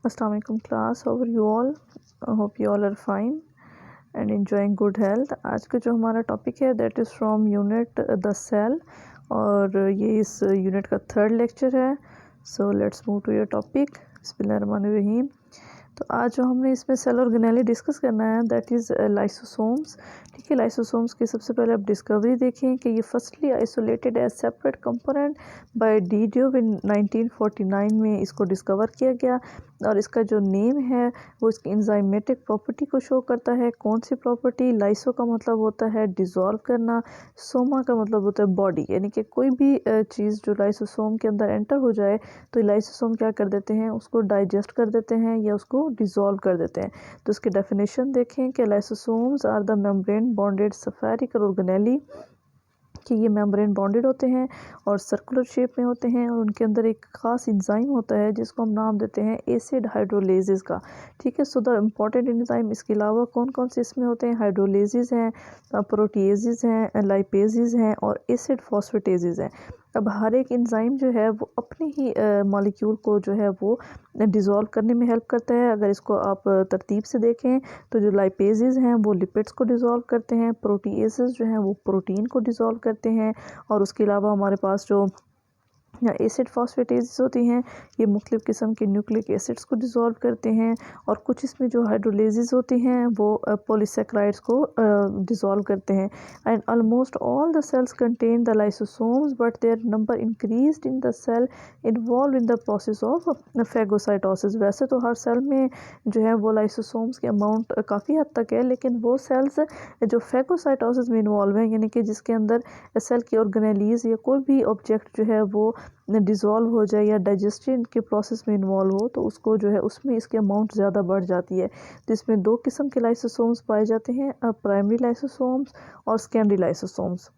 Assalamu alaikum class, how are you all? I hope you all are fine and enjoying good health. आज का जो हमारा topic है that is from unit the cell और ये इस यूनिट का थर्ड लेक्चर है. So let's move to your topic. बिस्मिल्लाहिर्रहमानिर्रहीम. तो आज जो हमने इसमें सेल ऑर्गेनेली डिस्कस करना है दैट इज़ लाइसोसोम्स. ठीक है, लाइसोसोम्स की सबसे पहले आप डिस्कवरी देखें कि ये firstly isolated as separate component by de Duve in 1949 में इसको डिस्कवर किया गया. और इसका जो नेम है वो इसकी इंजाइमेटिक प्रॉपर्टी को शो करता है. कौन सी प्रॉपर्टी? लाइसो का मतलब होता है डिज़ोल्व करना, सोमा का मतलब होता है बॉडी, यानी कि कोई भी चीज़ जो लाइसोसोम के अंदर एंटर हो जाए तो लाइसोसोम क्या कर देते हैं, उसको डाइजेस्ट कर देते हैं या उसको डिज़ोल्व कर देते हैं. तो इसकी डेफिनेशन देखें कि lysosomes are the membrane bounded spherical organelle, कि ये मेम्ब्रेन बॉन्डेड होते हैं और सर्कुलर शेप में होते हैं और उनके अंदर एक ख़ास इंजाइम होता है जिसको हम नाम देते हैं एसिड हाइड्रोलेसिस का. ठीक है, सो द इम्पॉर्टेंट इंजाइम इसके अलावा कौन कौन से इसमें होते हैं? हाइड्रोलेसिस हैं, प्रोटीएसिस हैं, लाइपेसिस हैं और एसिड फॉस्फेटेसिस हैं. अब हर एक इंजाइम जो है वो अपने ही मॉलिक्यूल को जो है वो डिज़ोल्व करने में हेल्प करता है. अगर इसको आप तरतीब से देखें तो जो लाइपेजेस हैं वो लिपिड्स को डिज़ोल्व करते हैं, प्रोटीएसेस जो हैं वो प्रोटीन को डिज़ोल्व करते हैं और उसके अलावा हमारे पास जो एसिड फॉस्फेटेजेस होती हैं ये मुख्तलिफ़ किस्म के न्यूक्लिक एसिड्स को डिज़ोल्व करते हैं. और कुछ इसमें जो हाइड्रोलेसिस होती हैं वो पॉलीसेक्राइड्स को डिज़ोल्व करते हैं. And almost all the cells contain the lysosomes but their number increased in the cell involve in the process of phagocytosis. वैसे तो हर सेल में जो है वो लाइसोसोम्स की अमाउंट काफ़ी हद तक है, लेकिन वो सेल्स जो फेगोसाइटोसिस में इन्वॉल्व हैं, यानी कि जिसके अंदर सेल की ऑर्गेनेलीज या कोई भी ऑब्जेक्ट जो है वो डिज़ोल्व हो जाए या डाइजेशन के प्रोसेस में इन्वॉल्व हो, तो उसको जो है उसमें इसकी अमाउंट ज़्यादा बढ़ जाती है. तो इसमें दो किस्म के लाइसोसोम्स पाए जाते हैं, प्राइमरी लाइसोसोम्स और सेकेंडरी लाइसोसोम्स.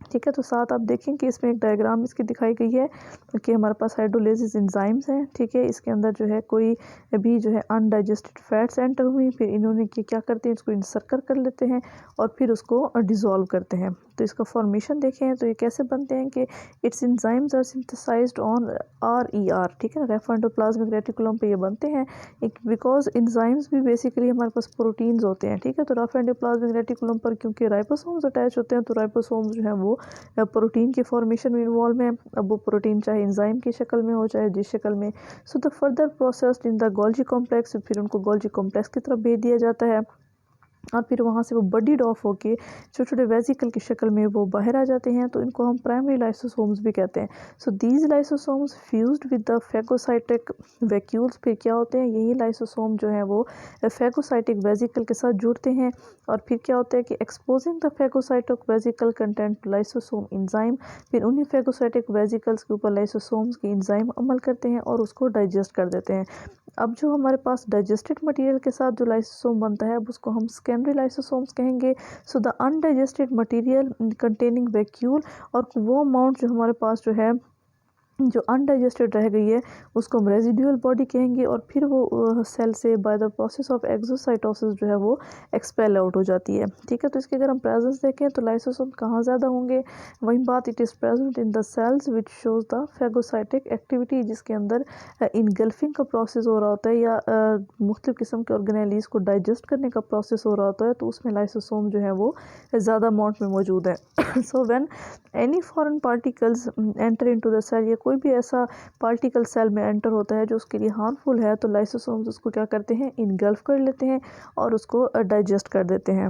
ठीक है, तो साथ आप देखें कि इसमें एक डायग्राम इसकी दिखाई गई है कि हमारे पास हाइड्रोलेसिस एंजाइम्स हैं. ठीक है, इसके अंदर जो है कोई भी जो है अनडाइजेस्टेड फैट्स एंटर हुई, फिर इन्होंने क्या करते हैं, इसको इंसर्कल कर लेते हैं और फिर उसको डिज़ोल्व करते हैं. तो इसका फॉर्मेशन देखें तो ये कैसे बनते हैं कि its enzymes are synthesised on RER. ठीक है, रफ एंडोप्लाज्मिक रेटिकुलम पे ये बनते हैं बिकॉज एंजाइम्स भी बेसिकली हमारे पास प्रोटीन्स होते हैं. ठीक है, तो रफ एंडोप्लाज्मिक रेटिकुलम पर क्योंकि राइबोसोम्स अटैच होते हैं तो राइबोसोम्स जो है वो प्रोटीन के फॉर्मेशन में इन्वॉल्व है. अब वो प्रोटीन चाहे एंजाइम की शक्ल में हो चाहे जिस शक्ल में. So the further processed in the Golgi complex, फिर उनको गोल्जी कॉम्प्लेक्स की तरफ भेज दिया जाता है और फिर वहाँ से वो बडीड ऑफ होके छोटे छोटे वेजिकल की शक्ल में वो बाहर आ जाते हैं. तो इनको हम प्राइमरी लाइसोसोम्स भी कहते हैं. So these lysosomes fused with the phagocytic vacuoles, फिर क्या होते हैं, यही लाइसोसोम जो है वो फेगोसाइटिक वेजिकल के साथ जुड़ते हैं और फिर क्या होता है कि exposing the phagocytic vesicle content lysosome enzyme, फिर उन्हीं फेगोसाइटिक वेजिकल्स के ऊपर लाइसोसोम्स की इंजाइम अमल करते हैं और उसको डाइजेस्ट कर देते हैं. अब जो हमारे पास डाइजेस्टेड मटेरियल के साथ जो लाइसोसोम बनता है अब उसको हम सेकेंडरी लाइसोसोम्स कहेंगे. So the undigested material containing vacuole, और वो अमाउंट जो हमारे पास जो है जो अनडाइजेस्टेड रह गई है उसको हम रेजिडुअल बॉडी कहेंगे और फिर वो सेल से by the process of exocytosis जो है वो एक्सपेल आउट हो जाती है. ठीक है, तो इसके अगर हम प्रेजेंस देखें तो लाइसोसोम कहाँ ज़्यादा होंगे, वही बात it is present in the cells which shows the phagocytic activity, जिसके अंदर इनगल्फिंग का प्रोसेस हो रहा होता है या मुख्तलिफ़ किस्म के ऑर्गेनेलीज को डाइजेस्ट करने का प्रोसेस हो रहा होता है, तो उसमें लाइसोसोम जो है वो ज़्यादा अमाउंट में मौजूद है. So when any foreign particles enter into the cell, या कोई भी ऐसा पार्टिकल सेल में एंटर होता है जो उसके लिए हार्मफुल है, तो लाइसोसोम्स उसको क्या करते हैं, इनगल्फ कर लेते हैं और उसको डाइजेस्ट कर देते हैं.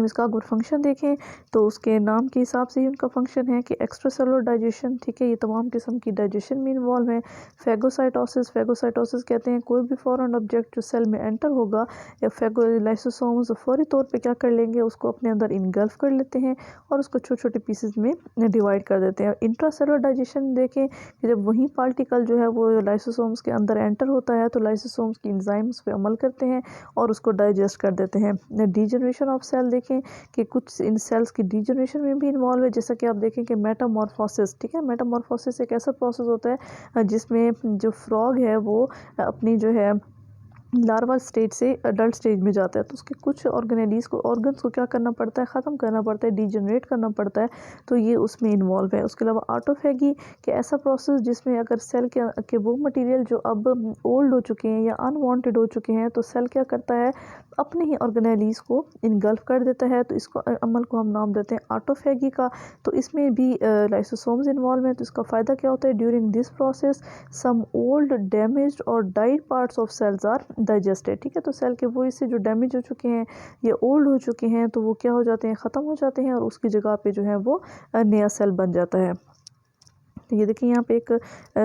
इसका अगर फंक्शन देखें तो उसके नाम के हिसाब से ही उनका फंक्शन है कि एक्स्ट्रा सेलुलर डाइजेशन. ठीक है, ये तमाम किस्म की डाइजेशन में इन्वॉल्व है. फेगोसाइटोसिस, फेगोसाइटोसिस कहते हैं कोई भी फॉरेन ऑब्जेक्ट जो सेल में एंटर होगा या लाइसोसोम्स फौरी तौर पे क्या कर लेंगे, उसको अपने अंदर इनगल्फ कर लेते हैं और उसको छोटे छोटे पीसेस में डिवाइड कर देते हैं. इंट्रा सेलुलर डाइजेशन देखें कि जब वही पार्टिकल जो है वो लाइसोसोम्स के अंदर एंटर होता है तो लाइसोसोम्स की एंजाइम्स पे अमल करते हैं और उसको डाइजेस्ट कर देते हैं. डीजनरेशन ऑफ सेल देखें कि कुछ इन सेल्स की डीजनरेशन में भी इन्वॉल्व है, जैसा कि आप देखें कि मेटामॉर्फोसिस. ठीक है, मेटामॉर्फोसिस एक ऐसा प्रोसेस होता है जिसमें जो फ्रॉग है वो अपनी जो है लार्वा स्टेज से अडल्ट स्टेज में जाता है, तो उसके कुछ ऑर्गन्स को क्या करना पड़ता है, ख़त्म करना पड़ता है, डीजनरेट करना पड़ता है, तो ये उसमें इन्वॉल्व है। उसके अलावा ऑटोफेगी कि ऐसा प्रोसेस जिसमें अगर सेल के वो मटेरियल जो अब ओल्ड हो चुके हैं या अनवांटेड हो चुके हैं, तो सेल क्या करता है, अपने ही ऑर्गेनेलीज को इनगल्फ कर देता है। तो इसको अमल को हम नाम देते हैं ऑटोफेगी का। तो इसमें भी लाइसोसोम्स इन्वॉल्व हैं। तो इसका फ़ायदा क्या होता है, during this process some old damaged और died parts of cells are digested. ठीक है, तो सेल के वो इससे जो डैमेज हो चुके हैं या ओल्ड हो चुके हैं, तो वो क्या हो जाते हैं, ख़त्म हो जाते हैं और उसकी जगह पे जो है वो नया सेल बन जाता है। तो ये देखिए यहाँ पे एक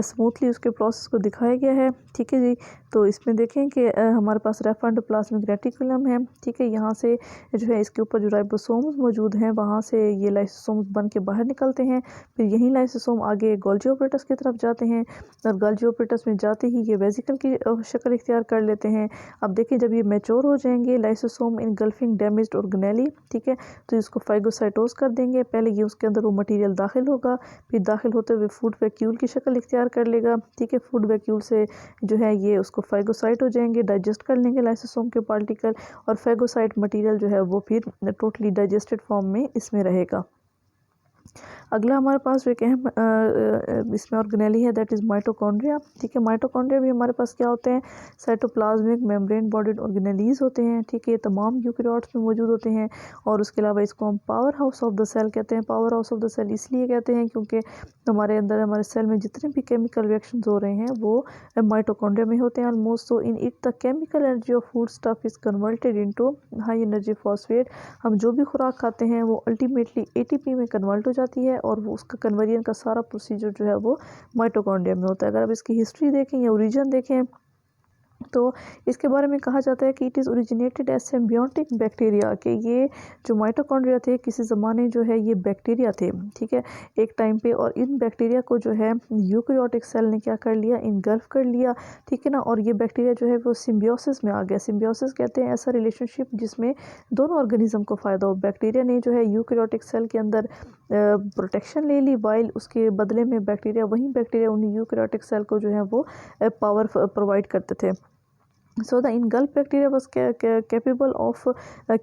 स्मूथली उसके प्रोसेस को दिखाया गया है। ठीक है जी, तो इसमें देखें कि हमारे पास रेफर एंडोप्लाज्मिक रेटिकुलम है। ठीक है, यहाँ से जो है इसके ऊपर जो राइबोसोम्स मौजूद हैं, वहाँ से ये लाइसोसोम्स बन के बाहर निकलते हैं। फिर यही लाइसोसोम आगे गोल्जी ऑपरेटस की तरफ जाते हैं और गोल्जी ऑपरेटस में जाते ही ये वेजिकल की शक्ल इख्तियार कर लेते हैं। अब देखिए जब ये मैच्योर हो जाएंगे लाइसोसोम इनगल्फिंग डैमेज्ड ऑर्गेनेली, ठीक है, तो इसको फाइगोसाइटोस कर देंगे। पहले ये उसके अंदर वो मटीरियल दाखिल होगा, फिर दाखिल होते हुए फूड वैक्यूल की शक्ल इख्तियार कर लेगा। ठीक है, फूड वैक्यूल से जो है ये उसको फाइगोसाइट हो जाएंगे, डाइजेस्ट कर लेंगे लाइसोसोम के पार्टिकल, और फाइगोसाइट मटेरियल जो है वो फिर टोटली डाइजेस्टेड फॉर्म में इसमें रहेगा। अगला हमारे पास जो एक अहम इसमें ऑर्गेनेली है, दैट इज़ माइटोकॉन्ड्रिया। ठीक है, माइटोकॉन्ड्रिया भी हमारे पास क्या होते हैं, साइटोप्लाज्मिक मेम्ब्रेन बॉडीड ऑर्गेनेलीज होते हैं। ठीक है, तमाम यूकेरियोट्स में मौजूद होते हैं और उसके अलावा इसको हम power house of the cell कहते हैं। Power house of the cell इसलिए कहते हैं क्योंकि हमारे अंदर हमारे सेल में जितने भी केमिकल रिएक्शंस हो रहे हैं वो माइटोकॉन्ड्रिया में होते हैं almost. So in it the chemical energy of food stuff is converted into high energy phosphate. हम जो भी खुराक खाते हैं वो अल्टीमेटली एटीपी में कन्वर्ट हो जाती है और वो उसका कन्वर्जन का सारा प्रोसीजर जो है वो माइटोकॉन्ड्रिया में होता है। अगर आप इसकी हिस्ट्री देखें या ओरिजिन देखें तो इसके बारे में कहा जाता है कि it is originated as symbiotic bacteria, कि ये जो माइटोकॉन्ड्रिया थे किसी ज़माने जो है ये बैक्टीरिया थे। ठीक है, एक टाइम पे, और इन बैक्टीरिया को जो है यूकेरियोटिक सेल ने क्या कर लिया, इनगल्फ कर लिया। ठीक है ना, और ये बैक्टीरिया जो है वो सिम्बियोसिस में आ गया। सिम्बियोसिस कहते हैं ऐसा रिलेशनशिप जिसमें दोनों ऑर्गेनिज्म को फ़ायदा हो। बैक्टीरिया ने जो है यूकेरियोटिक सेल के अंदर प्रोटेक्शन ले ली, वाइल उसके बदले में वही बैक्टीरिया उन्हीं यूकेरियोटिक सेल को जो है वो पावर प्रोवाइड करते थे। So the engulfed bacteria was capable of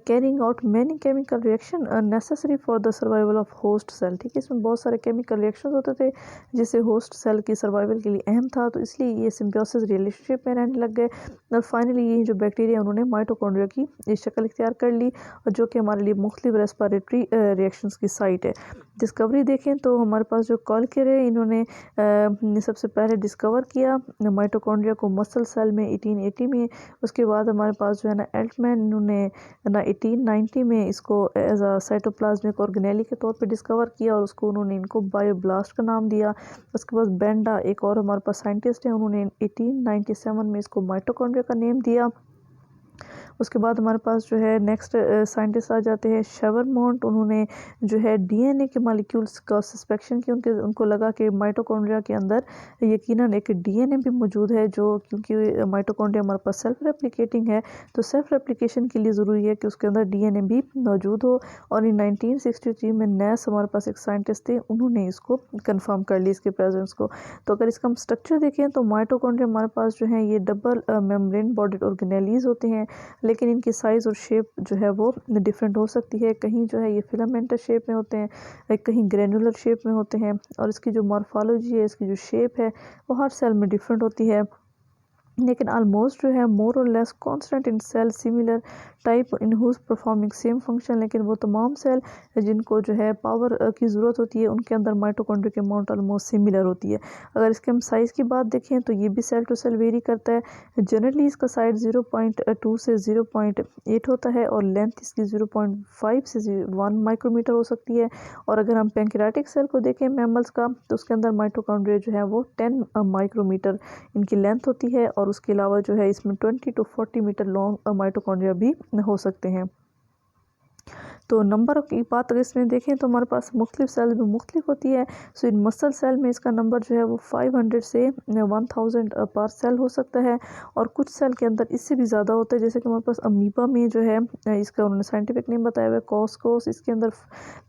carrying out many chemical reaction necessary for the survival of host cell। ठीक है, इसमें बहुत सारे केमिकल रिएक्शंस होते थे जिससे होस्ट सेल की सर्वाइवल के लिए अहम था, तो इसलिए ये सिम्बियोसिस रिलेशनशिप में रहने लग गए और फाइनली ये जो बैक्टीरिया उन्होंने माइटोकॉन्ड्रिया की ये शक्ल इख्तियार कर ली, और जो कि हमारे लिए मुख्तलिफ रेस्पिरेटरी रिएक्शंस की साइट है। डिस्कवरी देखें तो हमारे पास जो कॉलकर है, इन्होंने सबसे पहले डिस्कवर किया माइटोकॉन्ड्रिया को मसल सेल में 1880 में। उसके बाद हमारे पास जो है ना एल्टमैन, इन्होंने ना 1890 में इसको एज अ साइटोप्लाज्मिक ऑर्गेनेली के तौर पे डिस्कवर किया और उसको उन्होंने इनको बायोब्लास्ट का नाम दिया। उसके बाद बेंडा एक और हमारे पास साइंटिस्ट हैं, उन्होंने 1897 में इसको माइटोकॉन्ड्रिया का नेम दिया। उसके बाद हमारे पास जो है नेक्स्ट साइंटिस्ट आ जाते हैं शेवरमोंट। उन्होंने जो है डीएनए के मॉलिक्यूल्स का सस्पेक्शन की, उनको लगा कि माइटोकॉन्ड्रिया के अंदर यकीनन एक डीएनए भी मौजूद है, जो क्योंकि माइटोकॉन्ड्रिया हमारे पास सेल्फ रेप्लिकेटिंग है, तो सेल्फ रेप्लिकेशन के लिए ज़रूरी है कि उसके अंदर डीएनए भी मौजूद हो। और इन 1963 में नैस हमारे पास एक साइंटिस्ट थे, उन्होंने इसको कन्फर्म कर ली इसके प्रेजेंस को। तो अगर इसका हम स्ट्रक्चर देखें तो माइटोकॉन्ड्रिया हमारे पास जो है ये डबल मेम्ब्रेन बॉडीड ऑर्गेनेलीज होते हैं, लेकिन इनकी साइज़ और शेप जो है वो डिफरेंट हो सकती है। कहीं जो है ये फिलामेंटस शेप में होते हैं, कहीं ग्रेनुलर शेप में होते हैं, और इसकी जो मॉर्फोलॉजी है, इसकी जो शेप है वो हर सेल में डिफरेंट होती है, लेकिन ऑलमोस्ट जो है मोर और less constant in cell similar type in whose performing same function. लेकिन वो तमाम सेल जिनको जो है पावर की ज़रूरत होती है उनके अंदर माइटोकॉन्ड्रिया की अमाउंट ऑलमोस्ट सिमिलर होती है। अगर इसके हम साइज़ की बात देखें तो ये भी सेल टू सेल वेरी करता है। जनरली इसका साइज 0.2 से 0.8 होता है और लेंथ इसकी 0.5 से 1 माइक्रोमीटर हो सकती है। और अगर हम पैंक्रियाटिक सेल को देखें मैमल्स का, तो उसके अंदर माइटोकॉन्ड्रिया जो है वो 10 माइक्रोमीटर इनकी लेंथ होती है, और उसके अलावा जो है इसमें 20 to 40 मीटर लॉन्ग माइटोकॉन्ड्रिया भी हो सकते हैं। तो नंबर की बात अगर इसमें देखें तो हमारे पास मुख्तलिफ सेल में मुख्तलिफ होती है। सो इन मसल सेल में इसका नंबर जो है वो 500 से 1000 पर सेल हो सकता है, और कुछ सेल के अंदर इससे भी ज़्यादा होता है। जैसे कि हमारे पास अमीबा में जो है इसका उन्होंने साइंटिफिक नेम बताया हुआ है कॉस्कोस, इसके अंदर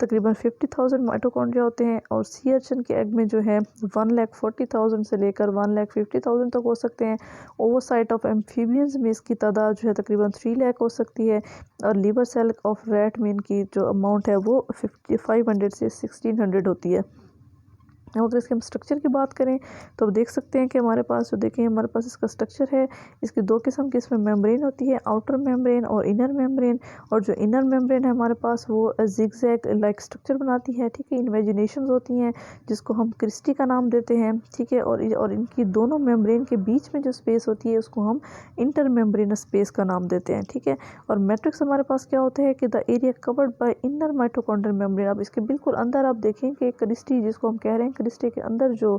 तकरीबन 50,000 माइटोकॉन्ड्रिया होते हैं। और सी अर्चिन के एग में जो है 1,40,000 से लेकर 1,50,000 तक हो सकते हैं। ओवरसाइट ऑफ एम्फीबियंस में इसकी तादाद जो है तकरीबन 3 लाख हो सकती है। और लीवर सेल ऑफ रैट में इनकी जो अमाउंट है वो 500 से 1600 होती है। और अगर इसके हम स्ट्रक्चर की बात करें तो अब देख सकते हैं कि हमारे पास जो देखें हमारे पास इसका स्ट्रक्चर है, इसकी दो किस्म की इसमें मेम्ब्रेन होती है, आउटर मेम्ब्रेन और इनर मेम्ब्रेन। और जो इनर मेम्ब्रेन है हमारे पास वो जिगजैग लाइक स्ट्रक्चर बनाती है, ठीक है। इन्वेजिनेशंस होती हैं जिसको हम क्रिस्टी का नाम देते हैं, ठीक है। और इनकी दोनों मेम्ब्रेन के बीच में जो स्पेस होती है उसको हम इंटर मेम्ब्रेनस स्पेस का नाम देते हैं, ठीक है। और मैट्रिक्स हमारे पास क्या होता है कि the area covered by inner mitochondrial membrane. अब इसके बिल्कुल अंदर आप देखें कि क्रिस्टी जिसको हम कह रहे हैं, क्रिस्टी के अंदर जो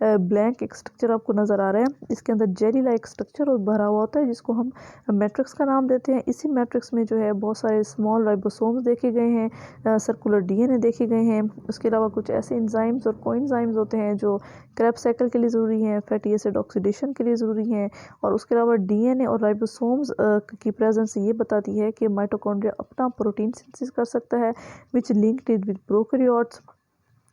ब्लैंक एक स्ट्रक्चर आपको नज़र आ रहा है, इसके अंदर जेली लाइक स्ट्रक्चर और भरा हुआ होता है जिसको हम मैट्रिक्स का नाम देते हैं। इसी मैट्रिक्स में जो है बहुत सारे स्मॉल राइबोसोम्स देखे गए हैं, सर्कुलर डीएनए देखे गए हैं। उसके अलावा कुछ ऐसे इंजाइम्स और कोएंजाइम्स होते हैं जो क्रैब साइकिल के लिए ज़रूरी हैं, फैटी एसिड ऑक्सीडेशन के लिए ज़रूरी हैं। और उसके अलावा डीएनए और राइबोसोम्स की प्रेजेंस ये बताती है कि माइटोकॉन्ड्रिया अपना प्रोटीन सिंथेसिस कर सकता है विच लिंक्ड विद प्रोकैरियोट्स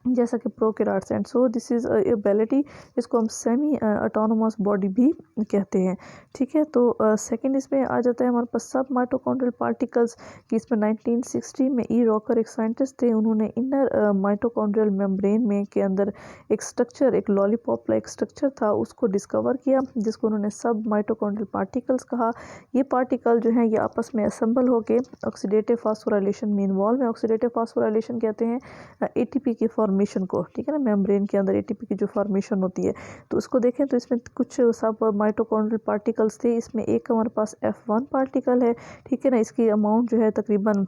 जैसा कि prokaryotes. And so this is ability, इसको हम सेमी ऑटोनोमस बॉडी भी कहते हैं, ठीक है। तो सेकंड इसमें आ जाता है हमारे पास सब माइटोकॉन्ड्रियल पार्टिकल्स कि इसमें 1960 में ई रॉकर एक साइंटिस्ट थे, उन्होंने इनर माइटोकॉन्ड्रियल मेम्ब्रेन में के अंदर एक स्ट्रक्चर, एक लॉलीपॉप लाइक स्ट्रक्चर था, उसको डिस्कवर किया जिसको उन्होंने सब माइटोकॉन्ड्रियल पार्टिकल्स कहा। ये पार्टिकल जो हैं ये आपस में असेंबल होकर ऑक्सीडेटिव फास्फोराइलेशन में इन्वॉल्व है। ऑक्सीडेटिव फास्फोराइलेशन कहते हैं एटीपी की फॉर्मेशन को, ठीक है ना। मेम्ब्रेन के अंदर एटीपी की जो फॉर्मेशन होती है, तो उसको देखें तो इसमें कुछ सब माइटोकॉन्ड्रियल पार्टिकल्स थे। इसमें एक हमारे पास F1 पार्टिकल है, ठीक है ना। इसकी अमाउंट जो है तकरीबन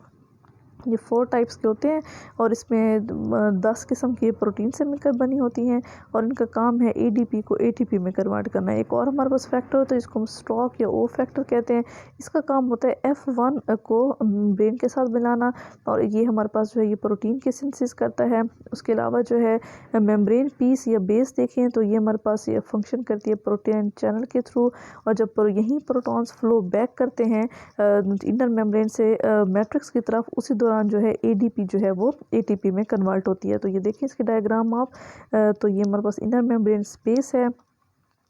ये 4 टाइप्स के होते हैं, और इसमें 10 किस्म की प्रोटीन से मिलकर बनी होती हैं, और इनका काम है एडीपी को एटीपी में कन्वर्ट करना है। एक और हमारे पास फैक्टर होता है जिसको हम स्टॉक या ओ फैक्टर कहते हैं, इसका काम होता है F1 को ब्रेन के साथ मिलाना, और ये हमारे पास जो है ये प्रोटीन की सिंथेसिस करता है। उसके अलावा जो है मेम्ब्रेन पीस या बेस देखें तो ये हमारे पास ये फंक्शन करती है प्रोटीन चैनल के थ्रू, और जब यहीं प्रोटॉन्स फ्लो बैक करते हैं इनर मेम्ब्रेन से मैट्रिक्स की तरफ, उसी दौरान जो है एडीपी जो है वो एटीपी में कन्वर्ट होती है। तो ये देखिए इसके डायग्राम आप, तो ये हमारे पास इनर मेम्ब्रेन स्पेस है,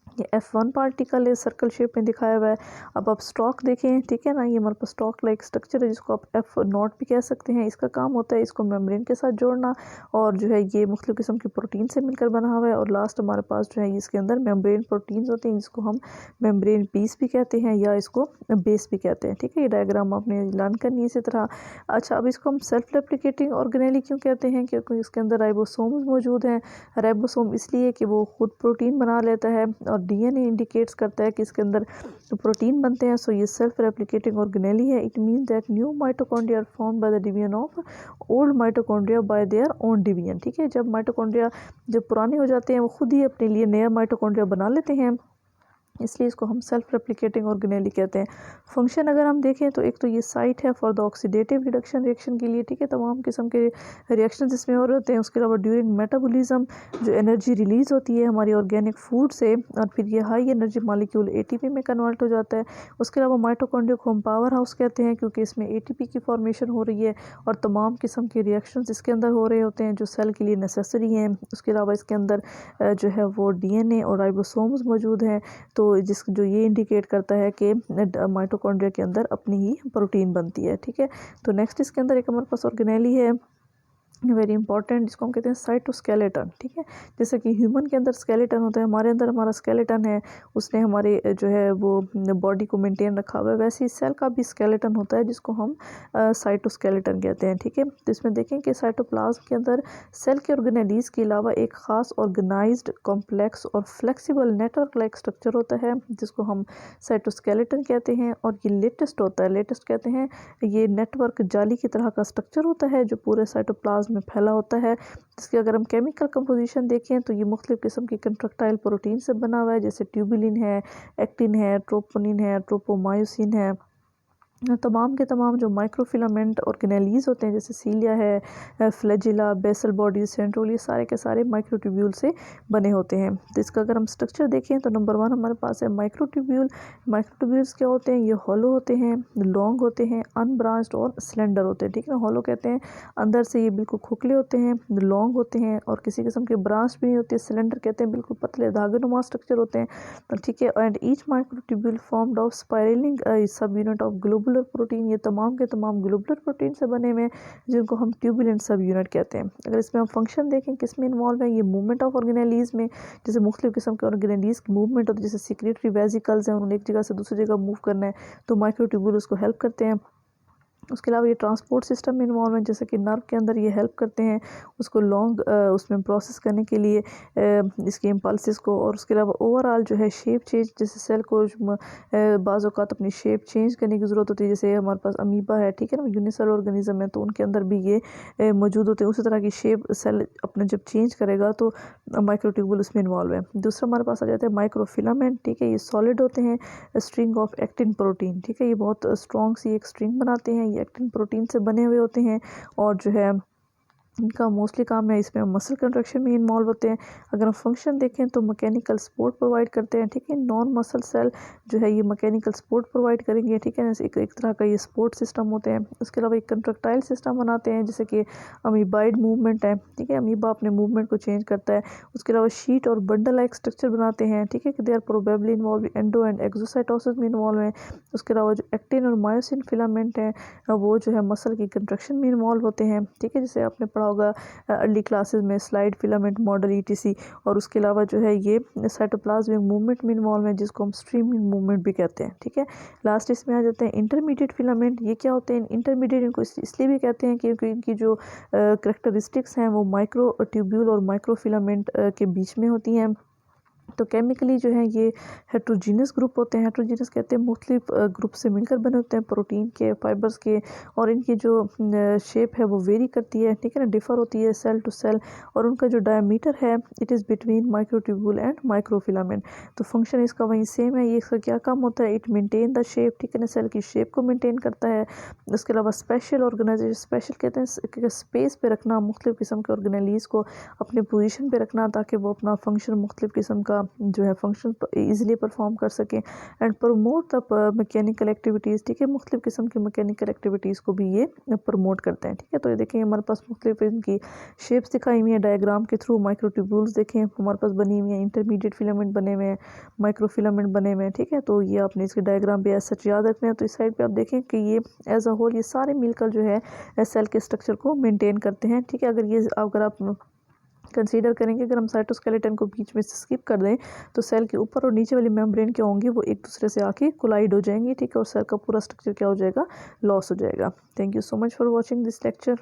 ये F1 पार्टिकल है, सर्कल शेप में दिखाया हुआ है। अब आप स्टॉक देखें, ठीक है ना, ये हमारे पास स्टॉक लाइक स्ट्रक्चर है जिसको आप F0 भी कह सकते हैं। इसका काम होता है इसको मेम्ब्रेन के साथ जोड़ना, और जो है ये मुख्तलिफ किस्म की प्रोटीन से मिलकर बना हुआ है। और लास्ट हमारे पास जो है इसके अंदर मेम्ब्रेन प्रोटीन्स होते हैं जिसको हम मेम्ब्रेन पीस भी कहते हैं या इसको बेस भी कहते हैं, ठीक है। ये डायग्राम आपने लर्न करनी है इसी तरह। अच्छा, अब इसको हम सेल्फ रेप्लिकेटिंग ऑर्गेनेली क्यों कहते हैं, क्योंकि इसके अंदर राइबोसोम्स मौजूद हैं। राइबोसोम इसलिए कि वो खुद प्रोटीन बना लेता है, और डीएनए इंडिकेट्स करता है कि इसके अंदर प्रोटीन बनते हैं। सो ये सेल्फ रेप्लिकेटिंग ऑर्गेनेली है। It means that new mitochondria are formed by the division of old mitochondria by their own division, ठीक है। जब माइटोकॉन्ड्रिया जब पुराने हो जाते हैं वो खुद ही अपने लिए नया माइटोकॉन्ड्रिया बना लेते हैं, इसलिए इसको हम सेल्फ रेप्लिकेटिंग ऑर्गेनेली कहते हैं। फंक्शन अगर हम देखें तो एक तो ये साइट है for the oxidative reduction reaction के लिए, ठीक है। तमाम किस्म के रिएक्शन इसमें हो रहे होते हैं। उसके अलावा ड्यूरिंग मेटाबॉलिज्म जो एनर्जी रिलीज़ होती है हमारी ऑर्गेनिक फूड से, और फिर ये हाई एनर्जी मॉलिक्यूल एटीपी में कन्वर्ट हो जाता है। उसके अलावा माइटोकॉन्ड्रिया को हम पावर हाउस कहते हैं क्योंकि इसमें एटीपी की फॉर्मेशन हो रही है, और तमाम किस्म के रिएक्शंस इसके अंदर हो रहे होते हैं जो सेल के लिए नेसेसरी हैं। उसके अलावा इसके अंदर जो है वो डीएनए और राइबोसोम्स मौजूद हैं, तो जो ये इंडिकेट करता है कि माइटोकॉन्ड्रिया के अंदर अपनी ही प्रोटीन बनती है, ठीक है। तो नेक्स्ट इसके अंदर एक हमारे पास ऑर्गेनेली है वेरी इंपॉर्टेंट, जिसको हम कहते हैं साइटोस्केलेटन, ठीक है। जैसे कि ह्यूमन के अंदर स्केलेटन होता है, हमारे अंदर हमारा स्केलेटन है, उसने हमारे जो है वो बॉडी को मेंटेन रखा हुआ है। वैसे ही सेल का भी स्केलेटन होता है जिसको हम साइटोस्केलेटन कहते हैं, ठीक है। तो इसमें देखें कि साइटोप्लाज्म के अंदर सेल के ऑर्गेनेलीज के अलावा एक ख़ास ऑर्गेनाइज्ड कॉम्प्लेक्स और फ्लेक्सिबल नेटवर्क लाइक स्ट्रक्चर होता है जिसको हम साइटोस्केलेटन कहते हैं। और ये लेटेस्ट होता है, लेटेस्ट कहते हैं, ये नेटवर्क जाली की तरह का स्ट्रक्चर होता है जो पूरे साइटोप्लाज्म में फैला होता है। इसके अगर हम केमिकल कंपोजिशन देखें तो ये मुख्तलिफ किस्म की कंट्रक्टाइल प्रोटीन से बना हुआ है, जैसे ट्यूबुलिन है, एक्टिन है, ट्रोपोनिन है, ट्रोपोमायोसिन है, तमाम के तमाम जो माइक्रोफिलामेंट ऑर्गेनेलीज होते हैं, जैसे सीलिया है, फ्लैजिला, बेसल बॉडी, सेंट्रोल, ये सारे के सारे माइक्रोट्यूब्यूल से बने होते हैं। तो इसका अगर हम स्ट्रक्चर देखें तो नंबर 1 हमारे पास है माइक्रोट्यूब्यूल। माइक्रोट्यूब्यूल्स क्या होते हैं? ये हॉलो होते हैं, लॉन्ग होते हैं, अनब्रांच्ड और सिलेंडर होते हैं, ठीक है ना। हॉलो कहते हैं अंदर से ये बिल्कुल खोखले होते हैं, लॉन्ग होते हैं और किसी किस्म के ब्रांच भी नहीं होती है। सिलेंडर कहते हैं बिल्कुल पतले धागेनुमा स्ट्रक्चर होते हैं, ठीक है। And each microtubule formed of spiralling सब यूनिट ऑफ ग्लोबुलर प्रोटीन, ये तमाम के तमाम ग्लोबुलर प्रोटीन से बने हुए हैं जिनको हम ट्यूबुलेंट सब यूनिट कहते हैं। अगर इसमें हम फंक्शन देखें किस में इन्वॉल्व है, ये मूवमेंट ऑफ ऑर्गेनेलीज में, जैसे मुख्तलिफ किस्म के ऑर्गेनेलीज की मूवमेंट होती है, जैसे सिक्रेटरी वेजिकल्स हैं, उन्होंने एक जगह से दूसरी जगह मूव करना है तो माइक्रोट्यूब्यूल उसको हेल्प करते हैं। उसके अलावा ये ट्रांसपोर्ट सिस्टम में इन्वॉल्व है, जैसे कि नर्व के अंदर ये हेल्प करते हैं उसको लॉन्ग उसमें प्रोसेस करने के लिए इसके इम्पल्सिस को। और उसके अलावा ओवरऑल जो है शेप चेंज, जैसे सेल को बाज़ औक़ात अपनी शेप चेंज करने की ज़रूरत होती है, जैसे हमारे पास अमीबा है, ठीक है ना, यूनिसेलुलर ऑर्गेनिज्म है, तो उनके अंदर भी ये मौजूद होते हैं। उसी तरह की शेप सेल अपने जब चेंज करेगा तो माइक्रोट्यूब्यूल उसमें इन्वॉल्व है। दूसरा हमारे पास आ जाता है माइक्रोफिलामेंट, ठीक है। ये सॉलिड होते हैं, स्ट्रिंग ऑफ एक्टिन प्रोटीन, ठीक है। ये बहुत स्ट्रॉन्ग सी एक स्ट्रिंग बनाते हैं, ये एक्टिन प्रोटीन से बने हुए होते हैं और जो है इनका मोस्टली काम है इसमें मसल कंट्रक्शन में इन्वॉल्व होते हैं। अगर हम फंक्शन देखें तो मैकेनिकल सपोर्ट प्रोवाइड करते हैं, ठीक है। नॉन मसल सेल जो है ये मैकेनिकल सपोर्ट प्रोवाइड करेंगे, ठीक है। एक तरह का ये सपोर्ट सिस्टम होते हैं। उसके अलावा एक कंट्रक्टाइल सिस्टम बनाते हैं, जैसे कि अमीबाइड मूवमेंट है, ठीक है, अमीबा अपने मूवमेंट को चेंज करता है। उसके अलावा शीट और बंडल लाइक स्ट्रक्चर बनाते हैं, ठीक है, कि they are probably involve endo and exocytosis में इन्वॉल्व है। उसके अलावा जो एक्टिन और मायोसिन फिलामेंट है वो जो है मसल की कंट्रक्शन में इन्वॉल्व होते हैं, ठीक है, जैसे आपने पढ़ा होगा अर्ली क्लासेस में स्लाइड फिलामेंट मॉडल ईटीसी। और उसके अलावा जो है ये साइटोप्लाज्मिक मूवमेंट में इन्वॉल्व है, जिसको हम स्ट्रीमिंग मूवमेंट भी कहते हैं, ठीक है। लास्ट इसमें आ जाते हैं इंटरमीडिएट फिलामेंट। ये क्या होते हैं इंटरमीडिएट? इनको इसलिए भी कहते हैं क्योंकि इनकी जो करेक्टरिस्टिक्स हैं वो माइक्रो ट्यूब्यूल और माइक्रो फिलामेंट के बीच में होती हैं। तो केमिकली जो है ये हेट्रोजीनस ग्रुप होते हैं। हेट्रोजीनस कहते हैं मुख्तलिफ ग्रुप से मिलकर बने होते हैं, प्रोटीन के, फाइबर्स के, और इनकी जो शेप है वो वेरी करती है, ठीक है ना, डिफ़र होती है सेल टू सेल। और उनका जो डायमीटर है it is between microtubule and microfilament. तो फंक्शन इसका वही सेम है। ये इसका क्या काम होता है? इट मेंटेन द शेप, ठीक है ना, सेल की शेप को मेंटेन करता है। उसके अलावा स्पेशल ऑर्गेनाइजेशन, स्पेशल कहते हैं स्पेस पे रखना, मुख्तलिफ किस्म के ऑर्गेनेलीज को अपने पोजीशन पे रखना ताकि वो अपना फंक्शन मुख्तलिफ किस्म का जो है फंक्शन ईजिली परफॉर्म कर सकें। And promote the mechanical activities, ठीक है, मुख्तलिफ किस्म की मैकेनिकल एक्टिविटीज़ को भी ये प्रमोट करते हैं, ठीक है। तो ये देखें हमारे पास मुख्तलिफ इनकी शेप्स दिखाई हुई हैं डायग्राम के थ्रू। माइक्रोट्यूब्यूल्स देखें हमारे पास बनी हुई हैं, इंटरमीडिएट फिलामेंट बने हुए हैं, माइक्रोफिलामेंट बने हुए हैं, ठीक है। तो ये आपने इसके डायग्राम पे सच याद रखना है। तो इस साइड पे आप देखें कि ये एज अ होल ये सारे मिलकर जो है सेल के स्ट्रक्चर को मेंटेन करते हैं, ठीक है। अगर आप कंसीडर करेंगे, अगर हम साइटोस्केलेटन को बीच में से स्किप कर दें तो सेल के ऊपर और नीचे वाली मेम्ब्रेन क्या होंगी वो एक दूसरे से आके कोलाइड हो जाएंगी, ठीक है, और सेल का पूरा स्ट्रक्चर क्या हो जाएगा? लॉस हो जाएगा। Thank you so much for watching this lecture.